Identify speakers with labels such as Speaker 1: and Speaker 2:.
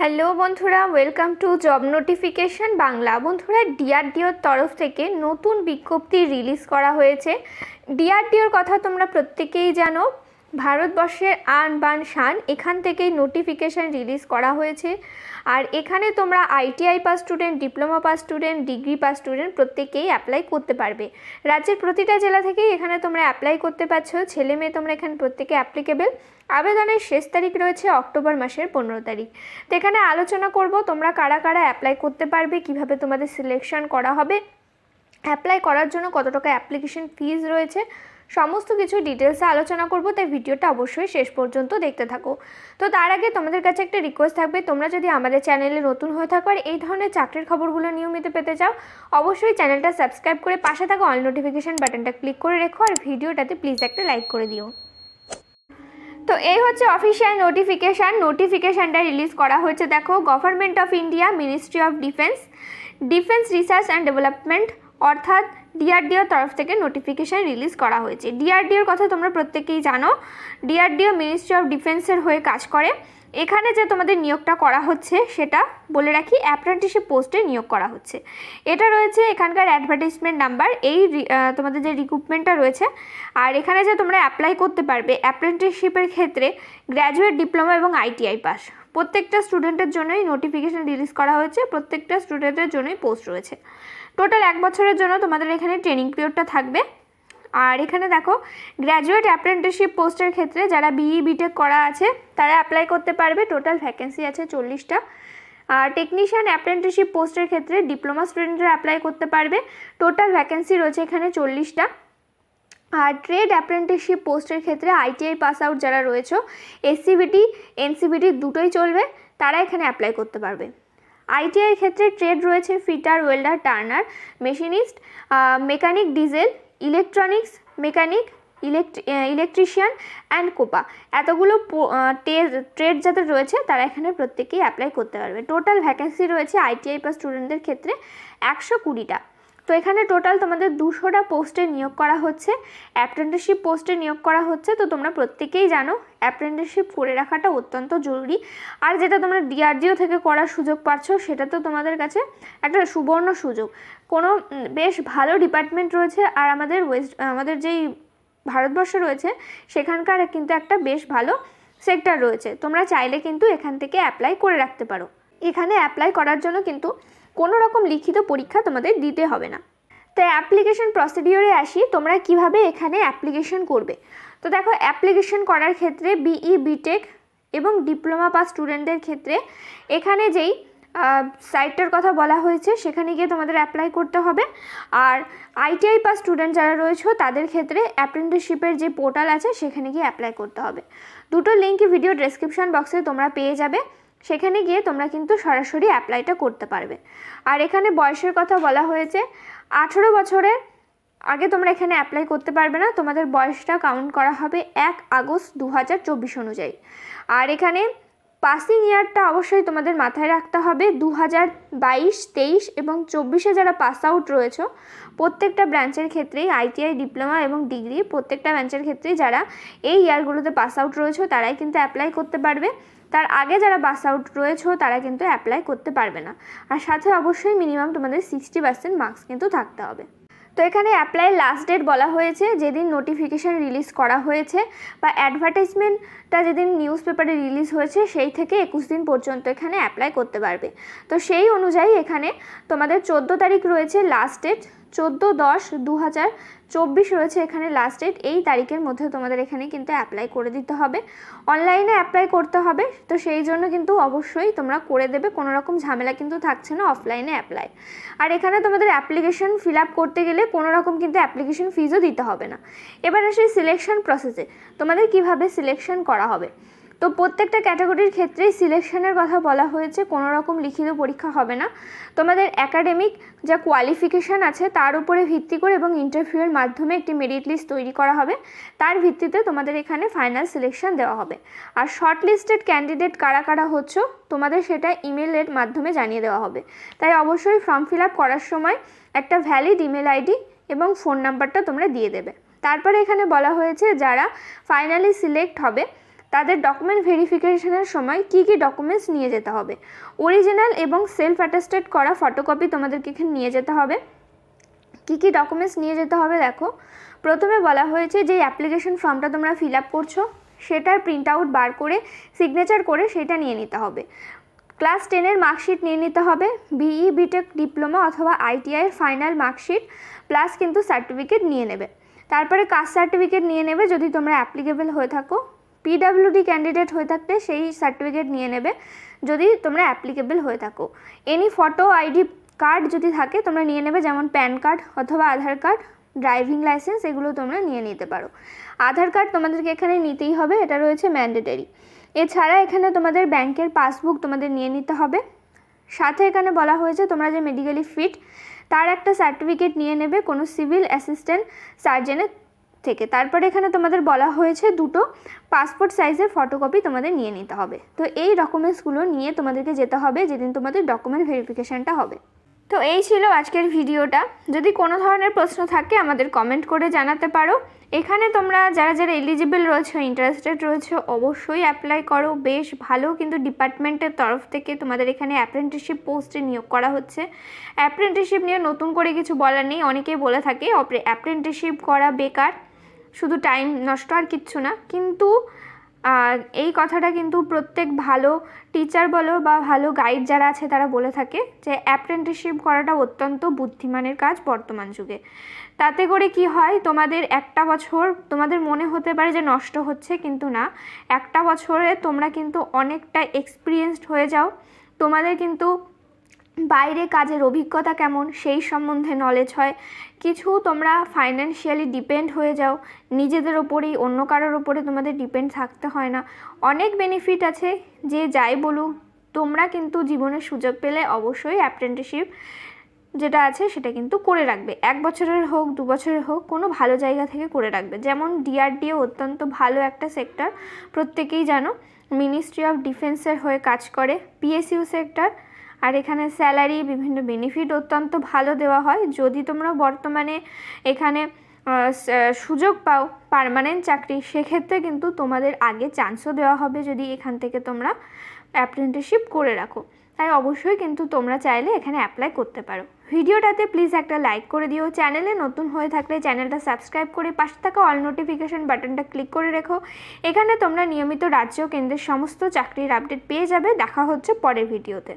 Speaker 1: Hello বন্ধুরা, welcome to job notification Bangla. বন্ধুরা, ডিআরডিওর তরফ থেকে নতুন বিজ্ঞপ্তি রিলিজ করা হয়েছে। ডিআরডিওর কথা তোমরা প্রত্যেকেই জানো। ভারতবর্ষের আন বান শান এখান থেকেই নোটিফিকেশান রিলিজ করা হয়েছে। আর এখানে তোমরা ITI pass student, diploma pass student, degree pass student প্রত্যেকেই অ্যাপ্লাই করতে পারবে। রাজ্যের প্রতিটা জেলা থেকেই এখানে তোমরা অ্যাপ্লাই করতে পারছো। ছেলে মেয়ে তোমরা এখানে প্রত্যেকে অ্যাপ্লিকেবল। আবেদনের শেষ তারিখ রয়েছে অক্টোবর মাসের 15 তারিখ। তো এখানে আলোচনা করব তোমরা কারা কারা অ্যাপ্লাই করতে পারবে, কিভাবে তোমাদের সিলেকশন করা হবে, অ্যাপ্লাই করার জন্য কত টাকা অ্যাপ্লিকেশন ফিজ রয়েছে, সমস্ত কিছু ডিটেলসে আলোচনা করব। তাই ভিডিওটা অবশ্যই শেষ পর্যন্ত দেখতে থাকো। তো তার আগে তোমাদের কাছে একটা রিকোয়েস্ট থাকবে, তোমরা যদি আমাদের চ্যানেলে নতুন হয়ে থাকো আর এই ধরনের চাকরির খবরগুলো নিয়মিত পেতে চাও, অবশ্যই চ্যানেলটা সাবস্ক্রাইব করে পাশে থাকা অল নোটিফিকেশান বাটনটা ক্লিক করে রেখো আর ভিডিওটাতে প্লিজ একটা লাইক করে দিও। তো এই হচ্ছে অফিসিয়াল নোটিফিকেশানটা রিলিজ করা হয়েছে। দেখো, government of India, ministry of defence research and development অর্থাৎ ডিআরডিওর তরফ থেকে নোটিফিকেশান রিলিজ করা হয়েছে। ডিআরডিওর কথা তোমরা প্রত্যেকেই জানো। ডিআরডিও মিনিস্ট্রি অফ ডিফেন্সের হয়ে কাজ করে। এখানে যে তোমাদের নিয়োগটা করা হচ্ছে সেটা বলে রাখি, অ্যাপ্রেন্টিসশিপ পোস্টে নিয়োগ করা হচ্ছে। এটা রয়েছে এখানকার অ্যাডভার্টাইজমেন্ট নাম্বার, এই তোমাদের যে রিক্রুটমেন্টটা রয়েছে। আর এখানে যে তোমরা অ্যাপ্লাই করতে পারবে অ্যাপ্রেন্টিসশিপের ক্ষেত্রে গ্র্যাজুয়েট, ডিপ্লোমা এবং আইটিআই পাস প্রত্যেকটা স্টুডেন্টের জন্যই নোটিফিকেশান রিলিজ করা হয়েছে। প্রত্যেকটা স্টুডেন্টের জন্যই পোস্ট রয়েছে। টোটাল 1 বছরের জন্য তোমাদের এখানে ট্রেনিং পিরিয়ডটা থাকবে। আর এখানে দেখো, গ্র্যাজুয়েট অ্যাপ্রেন্টিসশিপ পোস্টের ক্ষেত্রে যারা বিই বিটেক করা আছে তারা অ্যাপ্লাই করতে পারবে। টোটাল ভ্যাকেন্সি আছে 40টা। আর টেকনিশিয়ান অ্যাপ্রেন্টিসশিপ পোস্টের ক্ষেত্রে ডিপ্লোমা স্টুডেন্টরা অ্যাপ্লাই করতে পারবে। টোটাল ভ্যাকেন্সি রয়েছে এখানে 40টা। আর ট্রেড অ্যাপ্রেন্টিসশিপ পোস্টের ক্ষেত্রে আইটিআই পাস আউট যারা রয়েছে, এসসিবিটি এনসিবিটি দুটোই চলবে, তারা এখানে অ্যাপ্লাই করতে পারবে। আইটিআই ক্ষেত্রে ট্রেড রয়েছে fitter, welder, turner, machinist, mechanic, diesel, electronics mechanic, electrician and COPA, এতগুলো ট্রেড যাদের রয়েছে তারা এখানে প্রত্যেকেই অ্যাপ্লাই করতে পারবে। টোটাল ভ্যাকেন্সি রয়েছে আইটিআই পাস স্টুডেন্টদের ক্ষেত্রে 120টা। তো এখানে টোটাল তোমাদের 200টা পোস্টে নিয়োগ করা হচ্ছে, অ্যাপ্রেন্টিসশিপ পোস্টে নিয়োগ করা হচ্ছে। তো তোমরা প্রত্যেকেই জানো অ্যাপ্রেন্টিসশিপ করে রাখাটা অত্যন্ত জরুরি। আর যেটা তোমরা ডিআরডিও থেকে করার সুযোগ পাচ্ছ সেটা তো তোমাদের কাছে একটা সুবর্ণ সুযোগ। কোনো বেশ ভালো ডিপার্টমেন্ট রয়েছে। আর আমাদের যেই ভারতবর্ষ রয়েছে সেখানকার কিন্তু একটা বেশ ভালো সেক্টর রয়েছে। তোমরা চাইলে কিন্তু এখান থেকে অ্যাপ্লাই করে রাখতে পারো। এখানে অ্যাপ্লাই করার জন্য কিন্তু কোনো রকম লিখিত পরীক্ষা তোমাদের দিতে হবে না। তো অ্যাপ্লিকেশন প্রসিডিওরে আসি, তোমরা কিভাবে এখানে অ্যাপ্লিকেশন করবে। তো দেখো, অ্যাপ্লিকেশন করার ক্ষেত্রে বিই বিটেক এবং ডিপ্লোমা পাস স্টুডেন্টদের ক্ষেত্রে এখানে যেই সাইটটার কথা বলা হয়েছে সেখানে গিয়ে তোমাদের অ্যাপ্লাই করতে হবে। আর আইটিআই পাস স্টুডেন্ট যারা রয়েছে তাদের ক্ষেত্রে অ্যাপ্রেন্টিসশিপের যে পোর্টাল আছে সেখানে গিয়ে অ্যাপ্লাই করতে হবে। দুটো লিঙ্কই ভিডিও ডেসক্রিপশন বক্সে তোমরা পেয়ে যাবে, সেখানে গিয়ে তোমরা কিন্তু সরাসরি অ্যাপ্লাইটা করতে পারবে। আর এখানে বয়সের কথা বলা হয়েছে, 18 বছরের আগে তোমরা এখানে অ্যাপ্লাই করতে পারবে না। তোমাদের বয়সটা কাউন্ট করা হবে 1 আগস্ট 2024 অনুযায়ী। আর এখানে পাসিং ইয়ারটা অবশ্যই তোমাদের মাথায় রাখতে হবে। 2022, 23 এবং 24-এ যারা পাস আউট রয়েছে প্রত্যেকটা ব্রাঞ্চের ক্ষেত্রেই, আইটিআই, ডিপ্লোমা এবং ডিগ্রি প্রত্যেকটা ব্রাঞ্চের ক্ষেত্রেই যারা এই ইয়ারগুলোতে পাস আউট রয়েছে তারাই কিন্তু অ্যাপ্লাই করতে পারবে। তার আগে যারা পাস আউট রয়েছে তারা কিন্তু অ্যাপ্লাই করতে পারবে না। আর সাথে অবশ্যই মিনিমাম তোমাদের 60% মার্কস কিন্তু থাকতে হবে। তো এখানে অ্যাপ্লাই লাস্ট ডেট বলা হয়েছে যেদিন নোটিফিকেশান রিলিজ করা হয়েছে বা অ্যাডভার্টাইজমেন্টটা যেদিন নিউজ পেপারে রিলিজ হয়েছে সেই থেকে 21 দিন পর্যন্ত এখানে অ্যাপ্লাই করতে পারবে। তো সেই অনুযায়ী এখানে তোমাদের 14 তারিখ রয়েছে লাস্ট ডেট, 14/10/2024 রয়েছে এখানে লাস্ট ডেট। এই তারিখের মধ্যে তোমাদের এখানে কিন্তু অ্যাপ্লাই করে দিতে হবে। অনলাইনে অ্যাপ্লাই করতে হবে, তো সেই জন্য কিন্তু অবশ্যই তোমরা করে দেবে, কোনো রকম ঝামেলা কিন্তু থাকছে না অফলাইনে অ্যাপ্লাই। আর এখানে তোমাদের অ্যাপ্লিকেশন ফিল আপ করতে গেলে কোনো রকম কিন্তু অ্যাপ্লিকেশন ফিজও দিতে হবে না। এবার আসি সিলেকশন প্রসেসে, তোমাদের কিভাবে সিলেকশন করা হবে। তো প্রত্যেকটা ক্যাটাগরির ক্ষেত্রেই সিলেকশনের কথা বলা হয়েছে, কোনো রকম লিখিত পরীক্ষা হবে না। তোমাদের একাডেমিক যা কোয়ালিফিকেশান আছে তার উপরে ভিত্তি করে এবং ইন্টারভিউয়ের মাধ্যমে একটি মেরিট লিস্ট তৈরি করা হবে। তার ভিত্তিতে তোমাদের এখানে ফাইনাল সিলেকশন দেওয়া হবে। আর শর্ট লিস্টেড ক্যান্ডিডেট কারা কারা হচ্ছে তোমাদের সেটা ইমেলের মাধ্যমে জানিয়ে দেওয়া হবে। তাই অবশ্যই ফর্ম ফিল আপ করার সময় একটা ভ্যালিড ইমেল আইডি এবং ফোন নাম্বারটা তোমরা দিয়ে দেবে। তারপরে এখানে বলা হয়েছে যারা ফাইনালি সিলেক্ট হবে তাদের ডকুমেন্ট ভেরিফিকেশনের সময় কি কি ডকুমেন্টস নিয়ে যেতে হবে। অরিজিনাল এবং সেলফ অ্যাটেস্টেড করা ফটোকপি তোমাদেরকে এখানে নিয়ে যেতে হবে। কি কি ডকুমেন্টস নিয়ে যেতে হবে দেখো, প্রথমে বলা হয়েছে যে অ্যাপ্লিকেশন ফর্মটা তোমরা ফিল আপ করছো সেটার প্রিন্ট আউট বার করে সিগনেচার করে সেটা নিয়ে নিতে হবে। ক্লাস 10-এর মার্কশিট নিয়ে নিতে হবে, বিই বিটেক ডিপ্লোমা অথবা আইটিআইয়ের ফাইনাল মার্কশিট প্লাস কিন্তু সার্টিফিকেট নিয়ে নেবে। তারপরে কাস্ট সার্টিফিকেট নিয়ে নেবে যদি তোমরা অ্যাপ্লিকেবল হয়ে থাকো। পিডাব্লিউডি ক্যান্ডিডেট হয়ে থাকলে সেই সার্টিফিকেট নিয়ে নেবে যদি তোমরা অ্যাপ্লিকেবল হয়ে থাকো। এনি ফটো আইডি কার্ড যদি থাকে তোমরা নিয়ে নেবে, যেমন প্যান কার্ড অথবা আধার কার্ড, ড্রাইভিং লাইসেন্স, এগুলো তোমরা নিয়ে নিতে পারো। আধার কার্ড তোমাদেরকে এখানে নিতেই হবে, এটা রয়েছে ম্যান্ডেটরি। এছাড়া এখানে তোমাদের ব্যাংকের পাসবুক তোমাদের নিয়ে নিতে হবে। সাথে এখানে বলা হয়েছে তোমরা যে মেডিকেলি ফিট তার একটা সার্টিফিকেট নিয়ে নেবে কোনো সিভিল অ্যাসিস্ট্যান্ট সার্জনের থেকে। তারপরে এখানে তোমাদের বলা হয়েছে 2টো পাসপোর্ট সাইজের ফটোকপি তোমাদের নিয়ে নিতে হবে। তো এই ডকুমেন্টসগুলো নিয়ে তোমাদেরকে যেতে হবে যেদিন তোমাদের ডকুমেন্ট ভেরিফিকেশানটা হবে। তো এই ছিল আজকের ভিডিওটা। যদি কোনো ধরনের প্রশ্ন থাকে আমাদের কমেন্ট করে জানাতে পারো। এখানে তোমরা যারা যারা এলিজিবল রয়েছে, ইন্টারেস্টেড রয়েছে, অবশ্যই অ্যাপ্লাই করো। বেশ ভালো কিন্তু ডিপার্টমেন্টের তরফ থেকে তোমাদের এখানে অ্যাপ্রেন্টিসশিপ পোস্টে নিয়োগ করা হচ্ছে। অ্যাপ্রেন্টিসশিপ নিয়ে নতুন করে কিছু বলার নেই, অনেকেই বলে থাকে অ্যাপ্রেন্টিসশিপ করা বেকার, শুধু টাইম নষ্ট আর কিচ্ছু না। কিন্তু এই কথাটা কিন্তু প্রত্যেক ভালো টিচার বলো বা ভালো গাইড যারা আছে তারা বলে থাকে যে অ্যাপ্রেন্টিসশিপ করাটা অত্যন্ত বুদ্ধিমানের কাজ বর্তমান যুগে। তাতে করে কি হয়, তোমাদের একটা বছর তোমাদের মনে হতে পারে যে নষ্ট হচ্ছে, কিন্তু না, একটা বছরে তোমরা কিন্তু অনেকটা এক্সপিরিয়েন্সড হয়ে যাও। তোমাদের কিন্তু বাইরে কাজের অভিজ্ঞতা কেমন সেই সম্বন্ধে নলেজ হয়। কিছু তোমরা ফাইন্যান্সিয়ালি ডিপেন্ড হয়ে যাও, নিজেদের ওপরেই, অন্য কারোর ওপরে তোমাদের ডিপেন্ড থাকতে হয় না। অনেক বেনিফিট আছে। যে যাই বলুক, তোমরা কিন্তু জীবনের সুযোগ পেলে অবশ্যই অ্যাপ্রেন্টিসশিপ যেটা আছে সেটা কিন্তু করে রাখবে। 1 বছরের হোক 2 বছরের হোক, কোনো ভালো জায়গা থেকে করে রাখবে। যেমন ডিআরডিও অত্যন্ত ভালো একটা সেক্টর, প্রত্যেকেই জানো, মিনিস্ট্রি অফ ডিফেন্সের হয়ে কাজ করে, পিএসইউ সেক্টর। আর এখানে স্যালারি, বিভিন্ন বেনিফিট অত্যন্ত ভালো দেওয়া হয়। যদি তোমরা বর্তমানে এখানে সুযোগ পাও পার্মানেন্ট চাকরি, সেক্ষেত্রে কিন্তু তোমাদের আগে চান্সও দেওয়া হবে যদি এখান থেকে তোমরা অ্যাপ্রেন্টিসশিপ করে রাখো। তাই অবশ্যই কিন্তু তোমরা চাইলে এখানে অ্যাপ্লাই করতে পারো। ভিডিওটাতে প্লিজ একটা লাইক করে দিও। চ্যানেলে নতুন হয়ে থাকলে চ্যানেলটা সাবস্ক্রাইব করে পাশে থাকা অল নোটিফিকেশন বাটনটা ক্লিক করে রেখো। এখানে তোমরা নিয়মিত রাজ্য কেন্দ্রের সমস্ত চাকরির আপডেট পেয়ে যাবে। দেখা হচ্ছে পরের ভিডিওতে।